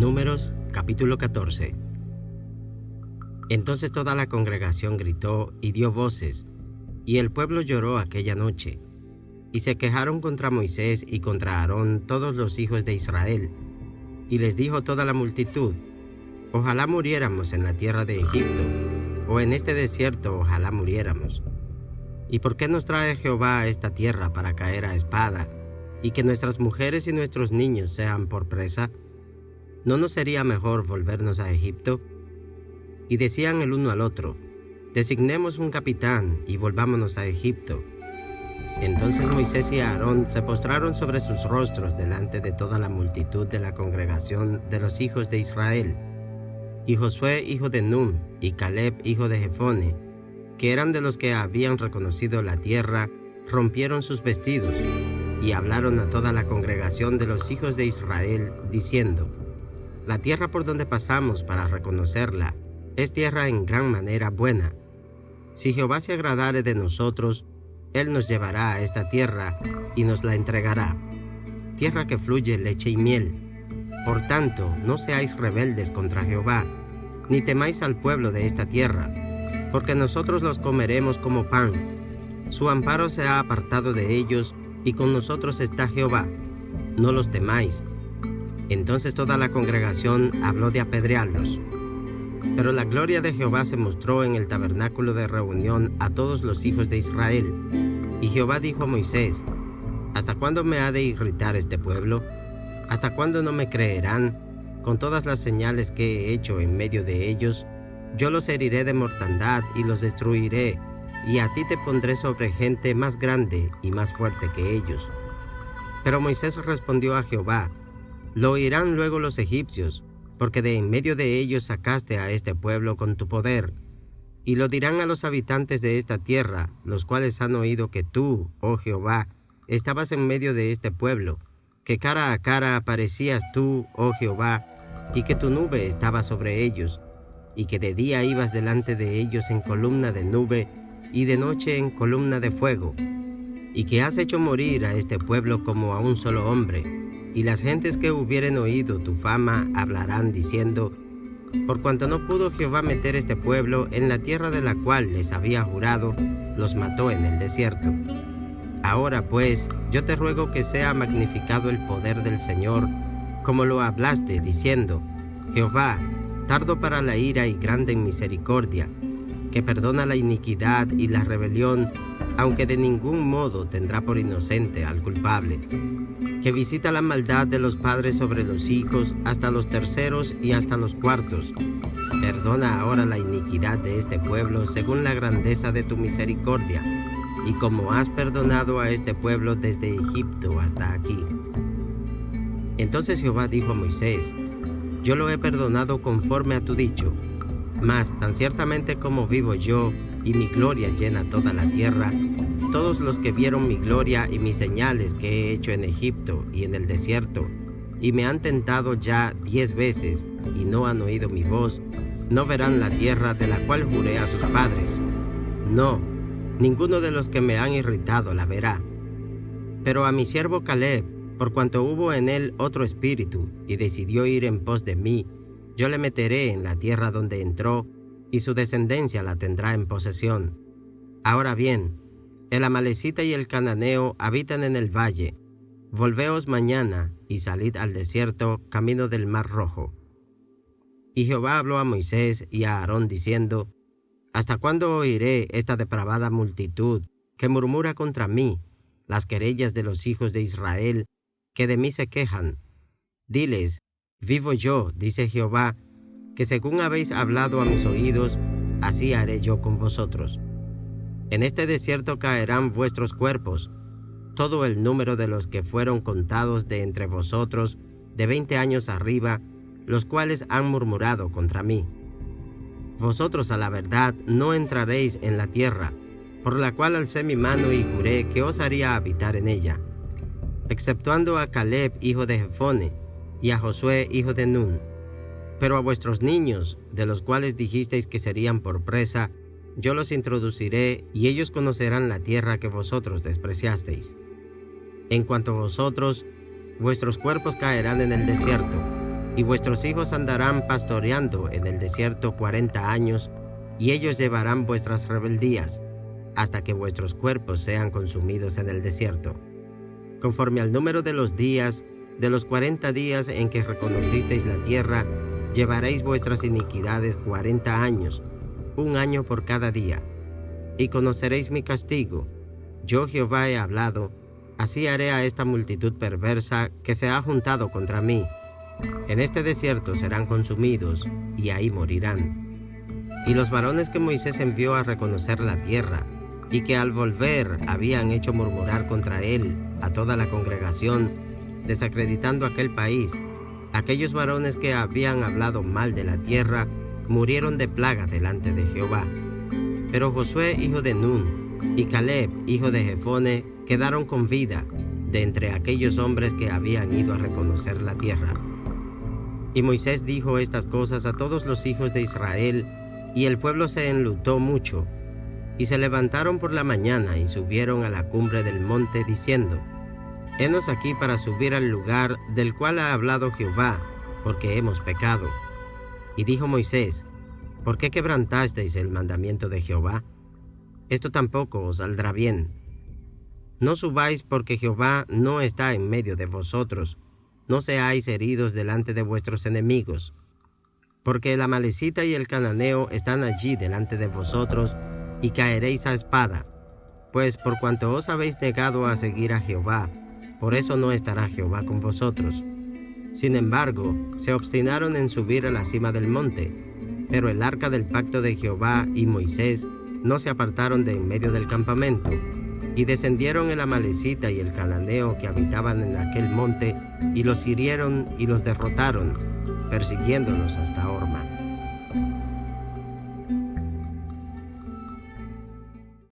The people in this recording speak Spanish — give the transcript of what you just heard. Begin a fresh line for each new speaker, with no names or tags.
Números capítulo 14. Entonces toda la congregación gritó y dio voces, y el pueblo lloró aquella noche. Y se quejaron contra Moisés y contra Aarón todos los hijos de Israel. Y les dijo toda la multitud: ojalá muriéramos en la tierra de Egipto, o en este desierto ojalá muriéramos. ¿Y por qué nos trae Jehová a esta tierra para caer a espada, y que nuestras mujeres y nuestros niños sean por presa? ¿No nos sería mejor volvernos a Egipto? Y decían el uno al otro: designemos un capitán y volvámonos a Egipto. Entonces Moisés y Aarón se postraron sobre sus rostros delante de toda la multitud de la congregación de los hijos de Israel. Y Josué hijo de Nun y Caleb hijo de Jefone, que eran de los que habían reconocido la tierra, rompieron sus vestidos y hablaron a toda la congregación de los hijos de Israel, diciendo: la tierra por donde pasamos para reconocerla es tierra en gran manera buena. Si Jehová se agradare de nosotros, Él nos llevará a esta tierra y nos la entregará, tierra que fluye leche y miel. Por tanto, no seáis rebeldes contra Jehová, ni temáis al pueblo de esta tierra, porque nosotros los comeremos como pan. Su amparo se ha apartado de ellos, y con nosotros está Jehová. No los temáis. Entonces toda la congregación habló de apedrearlos. Pero la gloria de Jehová se mostró en el tabernáculo de reunión a todos los hijos de Israel. Y Jehová dijo a Moisés: ¿hasta cuándo me ha de irritar este pueblo? ¿Hasta cuándo no me creerán? Con todas las señales que he hecho en medio de ellos, yo los heriré de mortandad y los destruiré, y a ti te pondré sobre gente más grande y más fuerte que ellos. Pero Moisés respondió a Jehová: lo oirán luego los egipcios, porque de en medio de ellos sacaste a este pueblo con tu poder. Y lo dirán a los habitantes de esta tierra, los cuales han oído que tú, oh Jehová, estabas en medio de este pueblo, que cara a cara aparecías tú, oh Jehová, y que tu nube estaba sobre ellos, y que de día ibas delante de ellos en columna de nube, y de noche en columna de fuego, y que has hecho morir a este pueblo como a un solo hombre. Y las gentes que hubieren oído tu fama hablarán diciendo: por cuanto no pudo Jehová meter este pueblo en la tierra de la cual les había jurado, los mató en el desierto. Ahora pues, yo te ruego que sea magnificado el poder del Señor, como lo hablaste, diciendo: Jehová, tardo para la ira y grande en misericordia, que perdona la iniquidad y la rebelión, aunque de ningún modo tendrá por inocente al culpable, que visita la maldad de los padres sobre los hijos hasta los terceros y hasta los cuartos. Perdona ahora la iniquidad de este pueblo según la grandeza de tu misericordia, y como has perdonado a este pueblo desde Egipto hasta aquí. Entonces Jehová dijo a Moisés: yo lo he perdonado conforme a tu dicho, mas tan ciertamente como vivo yo, y mi gloria llena toda la tierra, todos los que vieron mi gloria y mis señales que he hecho en Egipto y en el desierto, y me han tentado ya 10 veces, y no han oído mi voz, no verán la tierra de la cual juré a sus padres. No, ninguno de los que me han irritado la verá. Pero a mi siervo Caleb, por cuanto hubo en él otro espíritu, y decidió ir en pos de mí, yo le meteré en la tierra donde entró, y su descendencia la tendrá en posesión. Ahora bien, el amalecita y el cananeo habitan en el valle. Volveos mañana y salid al desierto, camino del mar Rojo. Y Jehová habló a Moisés y a Aarón diciendo: ¿hasta cuándo oiré esta depravada multitud que murmura contra mí, las querellas de los hijos de Israel, que de mí se quejan? Diles: vivo yo, dice Jehová, que según habéis hablado a mis oídos, así haré yo con vosotros. En este desierto caerán vuestros cuerpos, todo el número de los que fueron contados de entre vosotros, de 20 años arriba, los cuales han murmurado contra mí. Vosotros a la verdad no entraréis en la tierra, por la cual alcé mi mano y juré que os haría habitar en ella, exceptuando a Caleb hijo de Jefone, y a Josué hijo de Nun. Pero a vuestros niños, de los cuales dijisteis que serían por presa, yo los introduciré, y ellos conocerán la tierra que vosotros despreciasteis. En cuanto a vosotros, vuestros cuerpos caerán en el desierto, Y vuestros hijos andarán pastoreando en el desierto 40 años, y ellos llevarán vuestras rebeldías, hasta que vuestros cuerpos sean consumidos en el desierto. Conforme al número de los días, de los 40 días en que reconocisteis la tierra, llevaréis vuestras iniquidades 40 años, 1 año por cada día. Y conoceréis mi castigo. Yo Jehová he hablado, así haré a esta multitud perversa que se ha juntado contra mí. En este desierto serán consumidos, y ahí morirán. Y los varones que Moisés envió a reconocer la tierra, y que al volver habían hecho murmurar contra él a toda la congregación, desacreditando aquel país, aquellos varones que habían hablado mal de la tierra, murieron de plaga delante de Jehová. Pero Josué hijo de Nun y Caleb hijo de Jefone quedaron con vida de entre aquellos hombres que habían ido a reconocer la tierra. Y Moisés dijo estas cosas a todos los hijos de Israel, y el pueblo se enlutó mucho. Y se levantaron por la mañana y subieron a la cumbre del monte, diciendo: Henos aquí para subir al lugar del cual ha hablado Jehová, porque hemos pecado. Y dijo Moisés: ¿Por qué quebrantasteis el mandamiento de Jehová? Esto tampoco os saldrá bien. No subáis, porque Jehová no está en medio de vosotros. No seáis heridos delante de vuestros enemigos. Porque el amalecita y el cananeo están allí delante de vosotros, y caeréis a espada. Pues por cuanto os habéis negado a seguir a Jehová, por eso no estará Jehová con vosotros. Sin embargo, se obstinaron en subir a la cima del monte, pero el arca del pacto de Jehová y Moisés no se apartaron de en medio del campamento, y descendieron el amalecita y el cananeo que habitaban en aquel monte, y los hirieron y los derrotaron, persiguiéndolos hasta Horma.